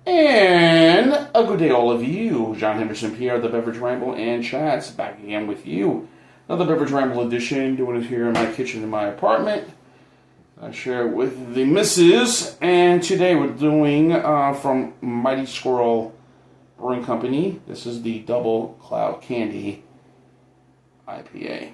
And a good day, all of you. John Henderson Pierre, the Beverage Ramble and Chats, back again with you. Another Beverage Ramble edition, doing it here in my kitchen in my apartment. I share it with the missus, and today we're doing from Mighty Squirrel Brewing Company. This is the Double Cloud Candy IPA.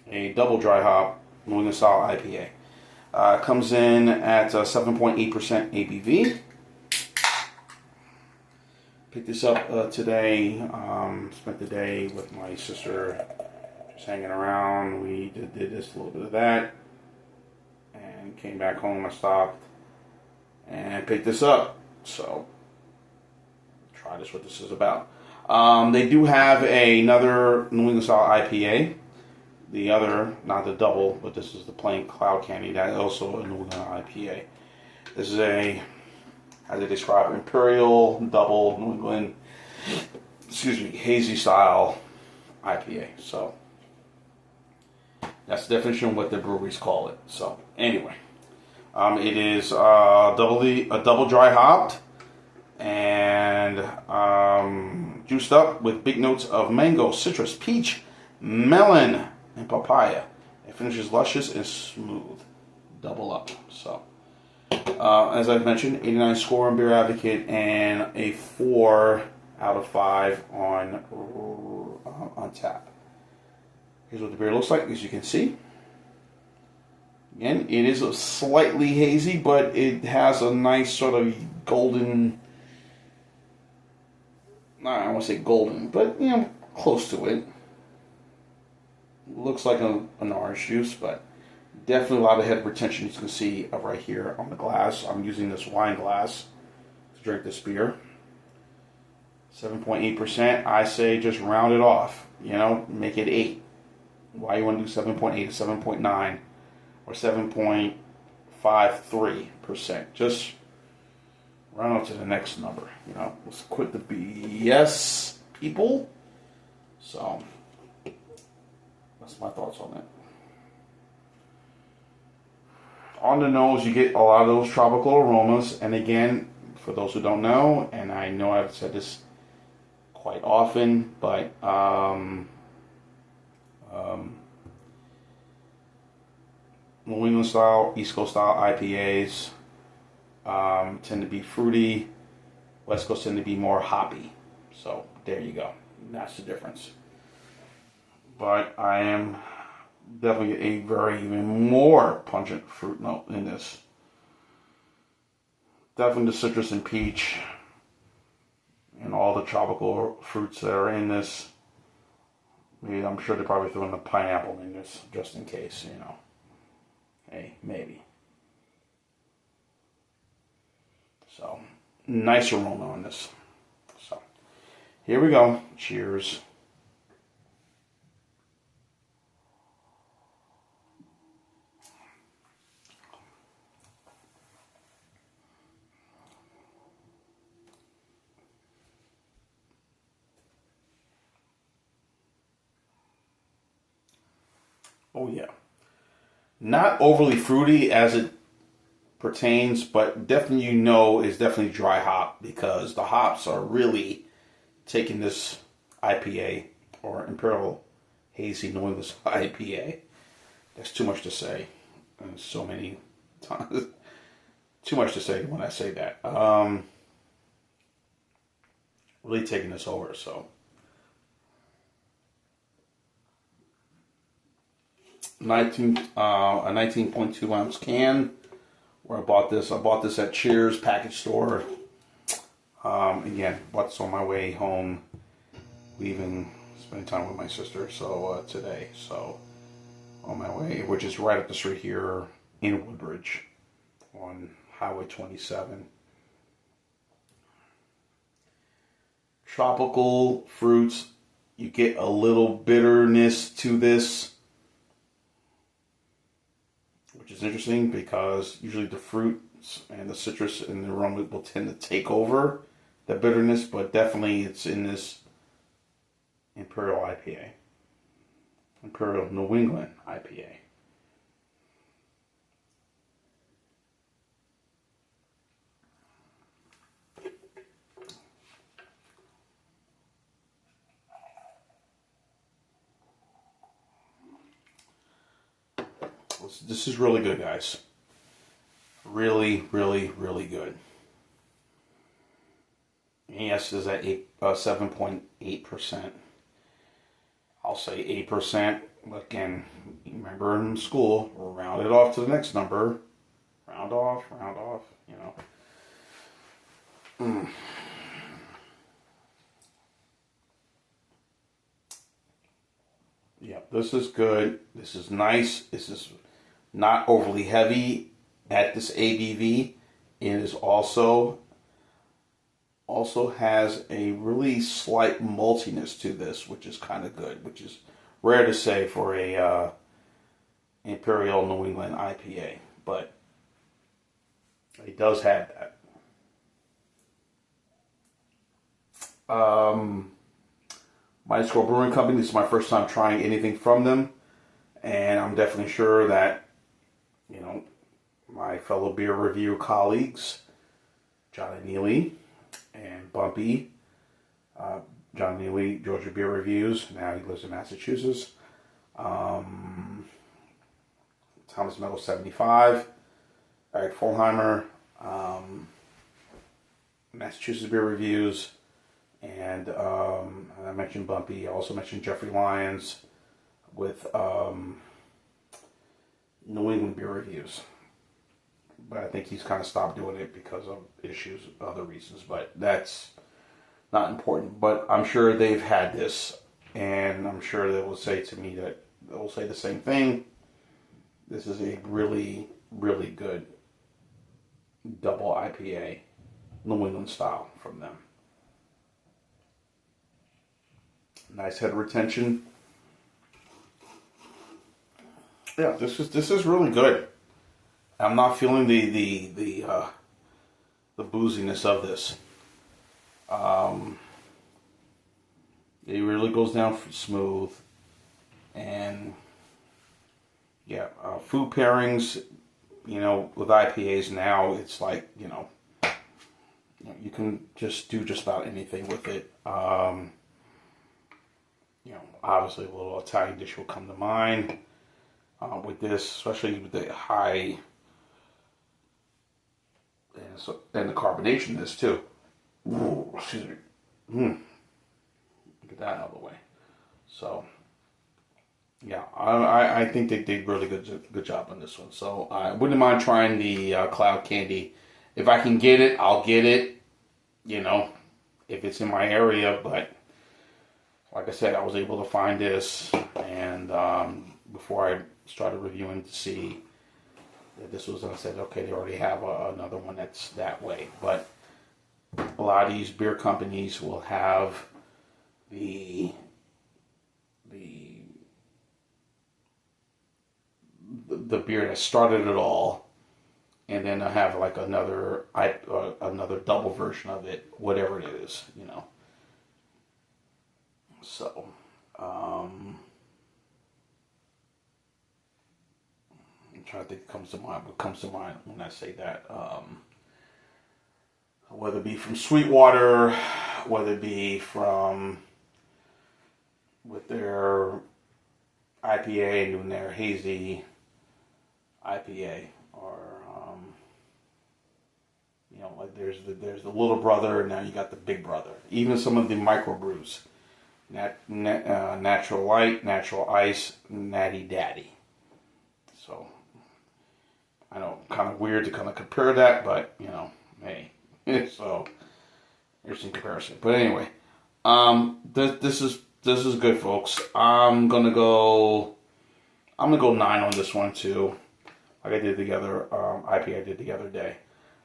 A double dry hop, New England style IPA. Comes in at 7.8% ABV. Picked this up today. Spent the day with my sister, just hanging around. We did this, a little bit of that, and came back home. I stopped and picked this up. So, try this. What this is about. They do have another New England style IPA. The other, not the double, but this is the plain Cloud Candy. That is also a New England IPA. This is a, how they describe, Imperial double New England, hazy style IPA. So that's the definition of what the breweries call it. So anyway, it is double dry hopped and juiced up with big notes of mango, citrus, peach, melon, and papaya. It finishes luscious and smooth. Double up. So, as I've mentioned, 89 score on Beer Advocate and a 4 out of 5 on tap. Here's what the beer looks like, as you can see. Again, it is slightly hazy, but it has a nice sort of golden, I don't want to say golden, but close to it. Looks like an orange juice, but definitely a lot of head retention. You can see right here on the glass. I'm using this wine glass to drink this beer. 7.8%. I say just round it off. Make it 8. Why you want to do 7.8 or 7.9 or 7.53%? Just round up to the next number. Let's quit the BS, people. So that's my thoughts on that. On the nose, you get a lot of those tropical aromas. And again, for those who don't know, and I know I've said this quite often, but New England style, East Coast style IPAs tend to be fruity. West Coast tend to be more hoppy. So there you go. That's the difference. But I am definitely a very even more pungent fruit note in this. Definitely the citrus and peach and all the tropical fruits that are in this. Maybe, I'm sure they probably threw in the pineapple in this just in case, Hey, maybe. So, nice aroma on this. So, here we go. Cheers. Oh yeah. Not overly fruity as it pertains, but definitely is definitely dry hop because the hops are really taking this IPA or Imperial Hazy New England IPA. That's too much to say. And so many times. Too much to say when I say that. Really taking this over, so. A 19.2 ounce can where I bought this. I bought this at Cheers package store. Again, bought this on my way home, spending time with my sister. So today, on my way, which is right up the street here in Woodbridge on Highway 27. Tropical fruits. You get a little bitterness to this. Which is interesting because usually the fruits and the citrus and the aroma will tend to take over the bitterness, but definitely it's in this Imperial IPA. Imperial New England IPA. this is really good, guys. Really, really, really good. Yes, is at 7.8%. I'll say 8%. Again, remember in school, we'll round it off to the next number. Round off, you know. Yeah, this is good. This is nice. This is not overly heavy at this ABV. It is also has a really slight maltiness to this, which is kind of good, which is rare to say for a Imperial New England IPA, but it does have that. Mighty Squirrel Brewing Company, this is my first time trying anything from them, and I'm definitely sure that, you know, my fellow beer review colleagues, Johnny Neely and Bumpy, John Neely, Georgia Beer Reviews, now he lives in Massachusetts, Thomas Meadow 75, Eric Fulheimer, Massachusetts Beer Reviews, and I mentioned Bumpy. I also mentioned Jeffrey Lyons with New England Beer Reviews. But I think he's kind of stopped doing it because of issues, other reasons. But that's not important. But I'm sure they've had this, and I'm sure they will say to me that they will say the same thing. This is a really, really good double IPA, New England style from them. Nice head retention. Yeah, this is really good. I'm not feeling the booziness of this. It really goes down smooth, and yeah, food pairings. You know, with IPAs now, it's like you can just do just about anything with it. You know, obviously a little Italian dish will come to mind with this, especially with the high and the carbonation in this too. Ooh, excuse me. Get that out of the way. So, yeah, I think they did really good job on this one. So I wouldn't mind trying the Cloud Candy. If I can get it, I'll get it. You know, if it's in my area, but. Like I said, I was able to find this, and before I started reviewing to see that this was, I said, okay, they already have another one that's that way. But a lot of these beer companies will have the beer that started it all, and then they'll have like another double version of it, whatever it is, you know. So, I'm trying to think what comes to mind when I say that. Whether it be from Sweetwater, whether it be with their IPA and doing their Hazy IPA, or, you know, like there's the little brother, and now you got the big brother. Even some of the microbrews. Natural Light, Natural Ice, Natty Daddy. So, I know, kind of weird to kind of compare that, but, you know, hey. So, interesting comparison. But anyway, this is good, folks. I'm gonna go 9 on this one too, like I did the other IPA I did the other day.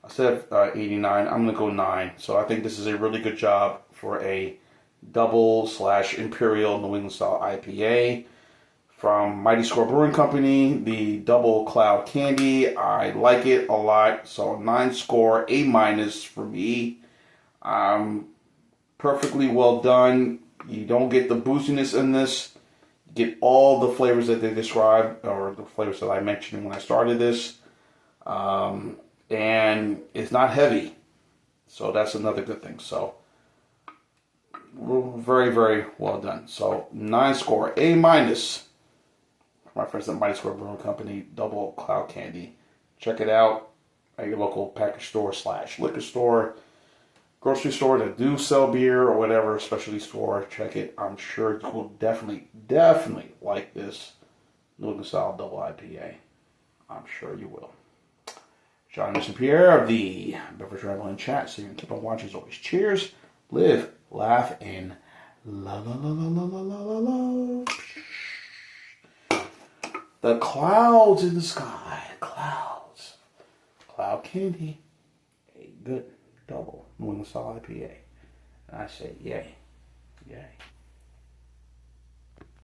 Instead of 89, I'm gonna go 9. So I think this is a really good job for a double/Imperial New England style IPA from Mighty Squirrel Brewing Company, the double Cloud Candy. I like it a lot, so 9 score, A- for me. Perfectly well done. You don't get the booziness in this. You get all the flavors that they described, or the flavors that I mentioned when I started this. And it's not heavy, so that's another good thing. So very, very well done. So 9 score, A-. my friends at Mighty Squirrel Brewing Company, Double Cloud Candy. Check it out at your local package store / liquor store, grocery store that do sell beer or whatever, specialty store. Check it. I'm sure you will definitely like this New England style double IPA. I'm sure you will. John and Pierre of the Beverage Rebel and Chat. So you can keep on watching as always. Cheers, live, laugh, and love. The clouds in the sky. Clouds. Cloud Candy. A good double New England style IPA. And I say yay. Yay.